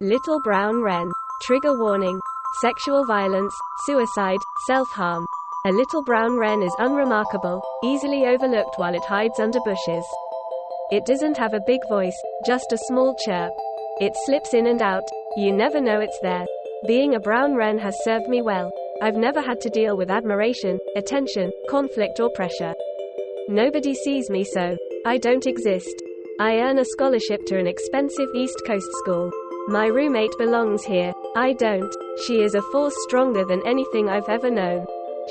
Little brown wren. Trigger warning. Sexual violence, suicide, self-harm. A little brown wren is unremarkable, easily overlooked while it hides under bushes. It doesn't have a big voice, just a small chirp. It slips in and out, you never know it's there. Being a brown wren has served me well. I've never had to deal with admiration, attention, conflict or pressure. Nobody sees me, so I don't exist. I earn a scholarship to an expensive East Coast school. My roommate belongs here, I don't. She is a force stronger than anything I've ever known.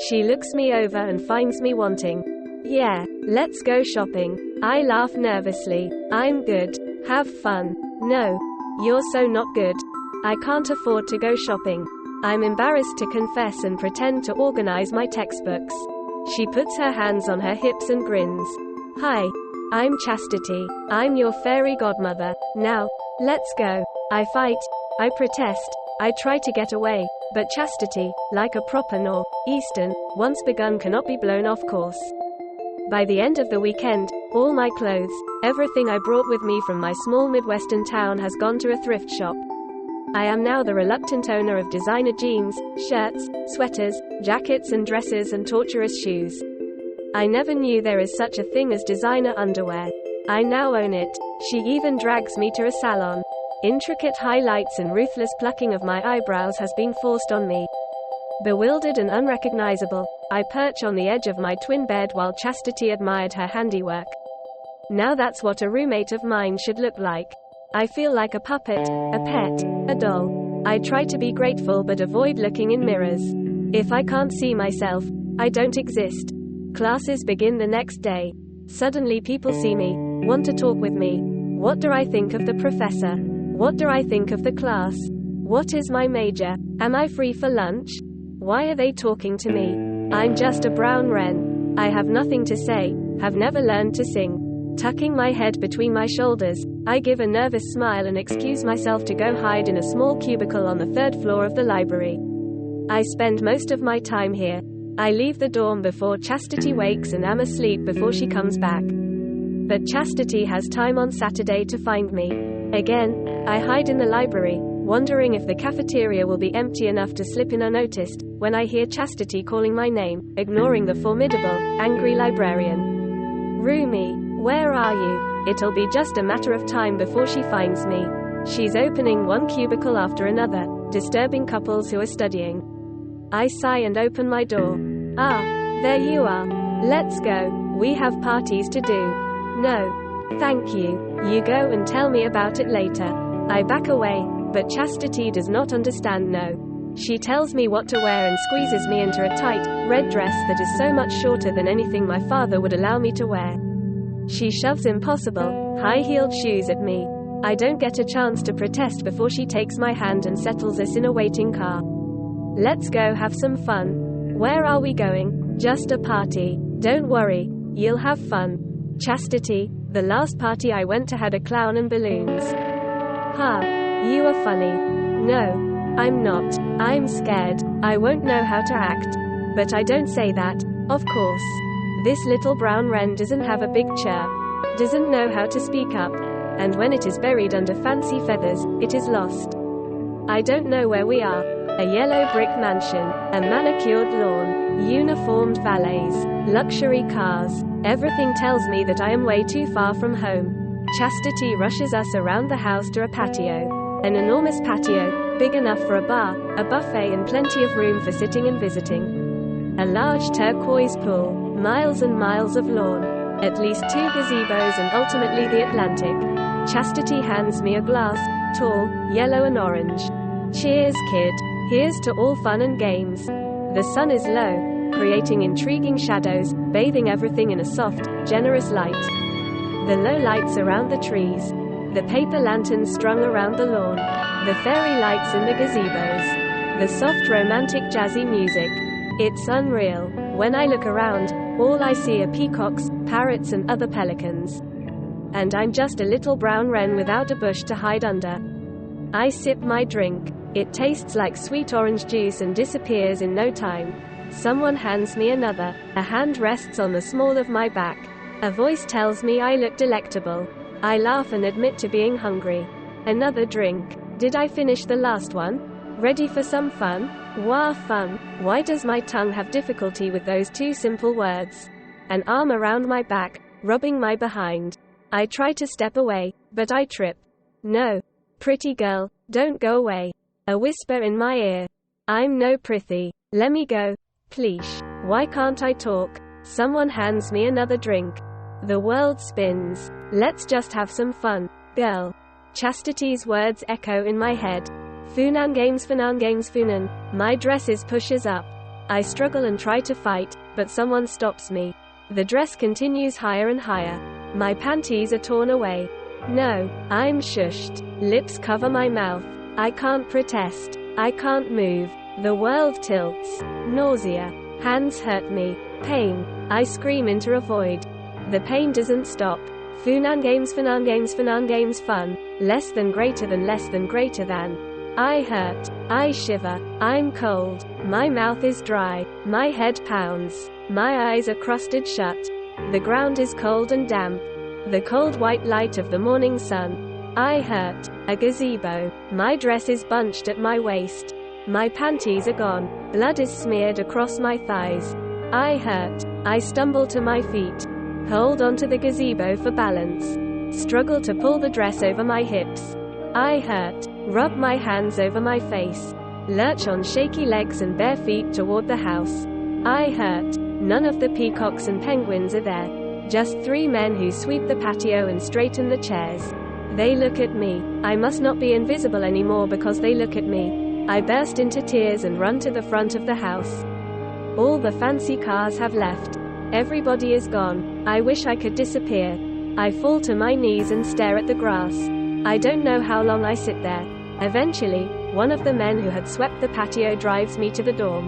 She looks me over and finds me wanting. Yeah, let's go shopping. I laugh nervously. I'm good. Have fun. No. You're so not good. I can't afford to go shopping. I'm embarrassed to confess and pretend to organize my textbooks. She puts her hands on her hips and grins. Hi. I'm Chastity. I'm your fairy godmother. Now, let's go. I fight. I protest. I try to get away. But chastity, like a proper Eastern, once begun cannot be blown off course. By the end of the weekend, all my clothes, everything I brought with me from my small Midwestern town has gone to a thrift shop. I am now the reluctant owner of designer jeans, shirts, sweaters, jackets and dresses and torturous shoes. I never knew there is such a thing as designer underwear. I now own it. She even drags me to a salon. Intricate highlights and ruthless plucking of my eyebrows has been forced on me. Bewildered and unrecognizable, I perch on the edge of my twin bed while Chastity admired her handiwork. Now that's what a roommate of mine should look like. I feel like a puppet, a pet, a doll. I try to be grateful but avoid looking in mirrors. If I can't see myself, I don't exist. Classes begin the next day. Suddenly people see me, want to talk with me. What do I think of the professor? What do I think of the class? What is my major? Am I free for lunch? Why are they talking to me? I'm just a brown wren. I have nothing to say, have never learned to sing. Tucking my head between my shoulders, I give a nervous smile and excuse myself to go hide in a small cubicle on the third floor of the library. I spend most of my time here. I leave the dorm before Chastity wakes and am asleep before she comes back. But Chastity has time on Saturday to find me. Again, I hide in the library, wondering if the cafeteria will be empty enough to slip in unnoticed, when I hear Chastity calling my name, ignoring the formidable, angry librarian. Rumi, where are you? It'll be just a matter of time before she finds me. She's opening one cubicle after another, disturbing couples who are studying. I sigh and open my door. Ah, there you are. Let's go. We have parties to do. No. Thank you. You go and tell me about it later. I back away, but Chastity does not understand no. She tells me what to wear and squeezes me into a tight, red dress that is so much shorter than anything my father would allow me to wear. She shoves impossible, high-heeled shoes at me. I don't get a chance to protest before she takes my hand and settles us in a waiting car. Let's go have some fun. Where are we going? Just a party. Don't worry, you'll have fun. Chastity, the last party I went to had a clown and balloons. Ha, you are funny. No, I'm not. I'm scared. I won't know how to act. But I don't say that, of course. This little brown wren doesn't have a big chirp. Doesn't know how to speak up. And when it is buried under fancy feathers, it is lost. I don't know where we are. A yellow brick mansion, a manicured lawn, uniformed valets, luxury cars. Everything tells me that I am way too far from home. Chastity rushes us around the house to a patio. An enormous patio, big enough for a bar, a buffet and plenty of room for sitting and visiting. A large turquoise pool, miles and miles of lawn, at least 2 gazebos and ultimately the Atlantic. Chastity hands me a glass, tall, yellow and orange. Cheers, kid. Here's to all fun and games. The sun is low, creating intriguing shadows, bathing everything in a soft, generous light. The low lights around the trees, the paper lanterns strung around the lawn, the fairy lights in the gazebos, the soft romantic jazzy music. It's unreal. When I look around, all I see are peacocks, parrots and other pelicans. And I'm just a little brown wren without a bush to hide under. I sip my drink. It tastes like sweet orange juice and disappears in no time. Someone hands me another. A hand rests on the small of my back. A voice tells me I look delectable. I laugh and admit to being hungry. Another drink. Did I finish the last one? Ready for some fun? Wah, fun. Why does my tongue have difficulty with those two simple words? An arm around my back, rubbing my behind. I try to step away, but I trip. No. Pretty girl, don't go away. A whisper in my ear. I'm no Prithi. Lemme go. Please. Why can't I talk? Someone hands me another drink. The world spins. Let's just have some fun, girl. Chastity's words echo in my head. Funan games Funan. My dress pushes up. I struggle and try to fight, but someone stops me. The dress continues higher and higher. My panties are torn away. No, I'm shushed. Lips cover my mouth. I can't protest. I can't move. The world tilts. Nausea. Hands hurt me. Pain. I scream into a void. The pain doesn't stop. Funan games fun. Less than greater than. I hurt. I shiver. I'm cold. My mouth is dry. My head pounds. My eyes are crusted shut. The ground is cold and damp. The cold white light of the morning sun. I hurt. A gazebo. My dress is bunched at my waist. My panties are gone. Blood is smeared across my thighs. I hurt. I stumble to my feet. Hold onto the gazebo for balance. Struggle to pull the dress over my hips. I hurt. Rub my hands over my face. Lurch on shaky legs and bare feet toward the house. I hurt. None of the peacocks and penguins are there. Just 3 men who sweep the patio and straighten the chairs. They look at me. I must not be invisible anymore because they look at me. I burst into tears and run to the front of the house. All the fancy cars have left. Everybody is gone. I wish I could disappear. I fall to my knees and stare at the grass. I don't know how long I sit there. Eventually, one of the men who had swept the patio drives me to the dorm.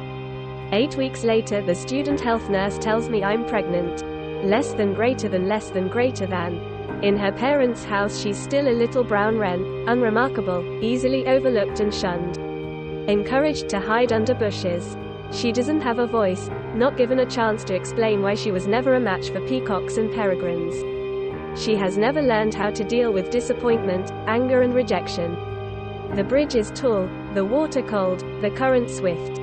8 weeks later, the student health nurse tells me I'm pregnant. Less than greater than. In her parents' house, she's still a little brown wren, unremarkable, easily overlooked and shunned. Encouraged to hide under bushes. She doesn't have a voice, not given a chance to explain why she was never a match for peacocks and peregrines. She has never learned how to deal with disappointment, anger and rejection. The bridge is tall, the water cold, the current swift.